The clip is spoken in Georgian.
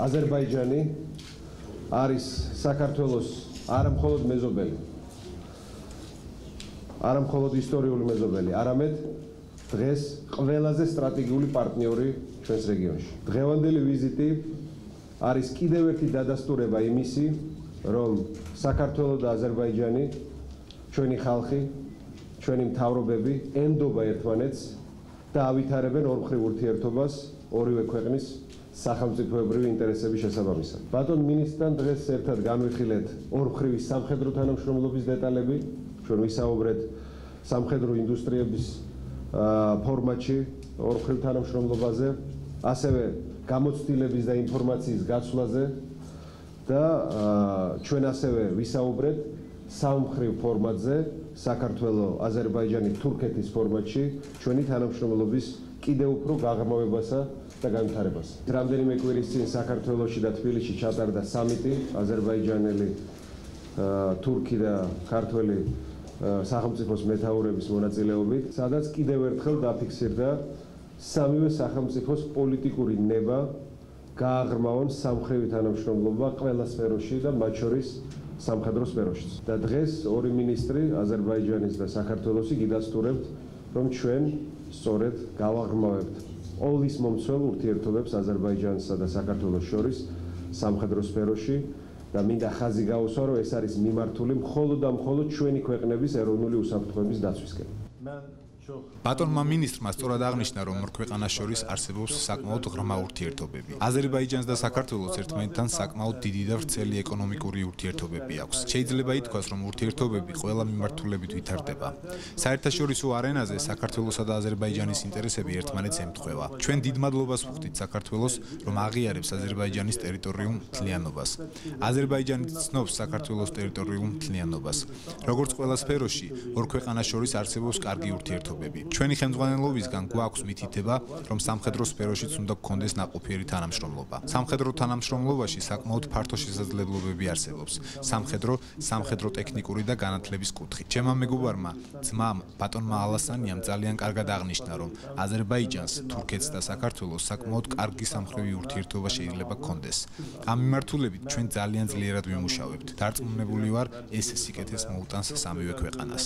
აზერბაიჯანი არის საქართველოს არა მხოლოდ მეზობელი, არა მხოლოდ ისტორიული მეზობელი, არამედ დღეს ყველაზე სტრატეგიული პარტნიორი ჩვენს რეგიონში. დღევანდელი ვიზიტი არის კიდევ ერთი დადასტურება იმისი, რომ საქართველო და აზერბაიჯანი, ჩვენი ხალხი, ჩვენი მთავრობები ენდობა ერთმანეთს და ავითარებენ ორმხრივ ურთიერთობას ორივე ქვეყნის სახელმწიფოებრივი ინტერესების შესაბამისად. ბატონ მინისტრთან დღეს ერთად განვიხილეთ ორმხრივი სამხედრო თანამშრომლობის დეტალები, ჩვენ ვისაუბრეთ სამხედრო ინდუსტრიების ფორმატში ორმხრივ თანამშრომლობაზე, ასევე გამოცდილების და ინფორმაციის გაცვლაზე და ჩვენ ასევე ვისაუბრეთ სამმხრივ ფორმატზე საქართველოს, აზერბაიჯანის, თურქეთის ფორმატში ჩვენი თანამშრომლობის კიდევ უფრო გაღრმავებასა და განვითარებას. რამდენიმე კვირის წინ საქართველოში და თბილისში ჩატარდა სამიტი აზერბაიჯანელი, თურქი და ქართველი სახელმწიფოს მეთაურების მონაწილეობით, სადაც კიდევ ერთხელ დაფიქსირდა სამივე სახელმწიფოს პოლიტიკური ნება გააღრმავონ სამმხრივი თანამშრომლობა ყველა სფეროში და მათ შორის სამხედრო სფეროშიც. და დღეს ორი მინისტრი აზერბაიჯანის და საქართველოსი გიდასტურებთ, რომ ჩვენ სწორედ გავაღრმავებთ ყოვლის მომცველ ურთიერთობებს აზერბაიჯანსა და საქართველოს შორის სამხედრო სფეროში და მინდა ხაზი გაუსვა, რომ ეს არის მიმართული მხოლოდ და მხოლოდ ჩვენი ქვეყნების ეროვნული უსაფრთხოების დაცვისკენ. ბატონმა მინისტრმა სწორად აღნიშნა, რომ ორ ქვეყანას შორის არსებობს საკმაოდ ღრმა ურთიერთობები. აზერბაიჯანს და საქართველოს ერთმანეთთან საკმაოდ დიდი და ვრცელი ეკონომიკური ურთიერთობები აქვს. შეიძლება ითქვას, რომ ურთიერთობები ყველა მიმართულებით ვითარდება. საერთაშორისო არენაზე საქართველოსა და აზერბაიჯანის ინტერესები ერთმანეთს ემთხვევა. ჩვენ დიდ მადლობას ვუხდით საქართველოს, რომ აღიარებს აზერბაიჯანის ტერიტორიულ მთლიანობას. აზერბაიჯანი ცნობს საქართველოს ტერიტორიულ მთლიანობას. როგორც ყველა სფეროში, ორ ქვეყანას შორის არსებობს კარგი ურთიერთობები. ჩვენი ხელმძღვანელობისგან გვაქვს მითითება, რომ სამხედრო სფეროშიც უნდა გქონდეს ნაყოფიერი თანამშრომლობა. სამხედრო თანამშრომლობაში საკმაოდ ფართო შესაძლებლობები არსებობს. სამხედრო ტექნიკური და განათლების კუთხით. ჩემმა მეგობარმა, ძმამ, ბატონმა ალასანიამ ძალიან კარგად აღნიშნა, რომ აზერბაიჯანს, თურქეთს და საქართველოს საკმაოდ კარგი სამმხრივი ურთიერთობა შეიძლება გქონდეს. ამ მიმართულებით ჩვენ ძალიან ძლიერად ვიმუშავებთ. დარწმუნებული ვარ, ეს სიკეთეს მოუტანს სამივე ქვეყანას.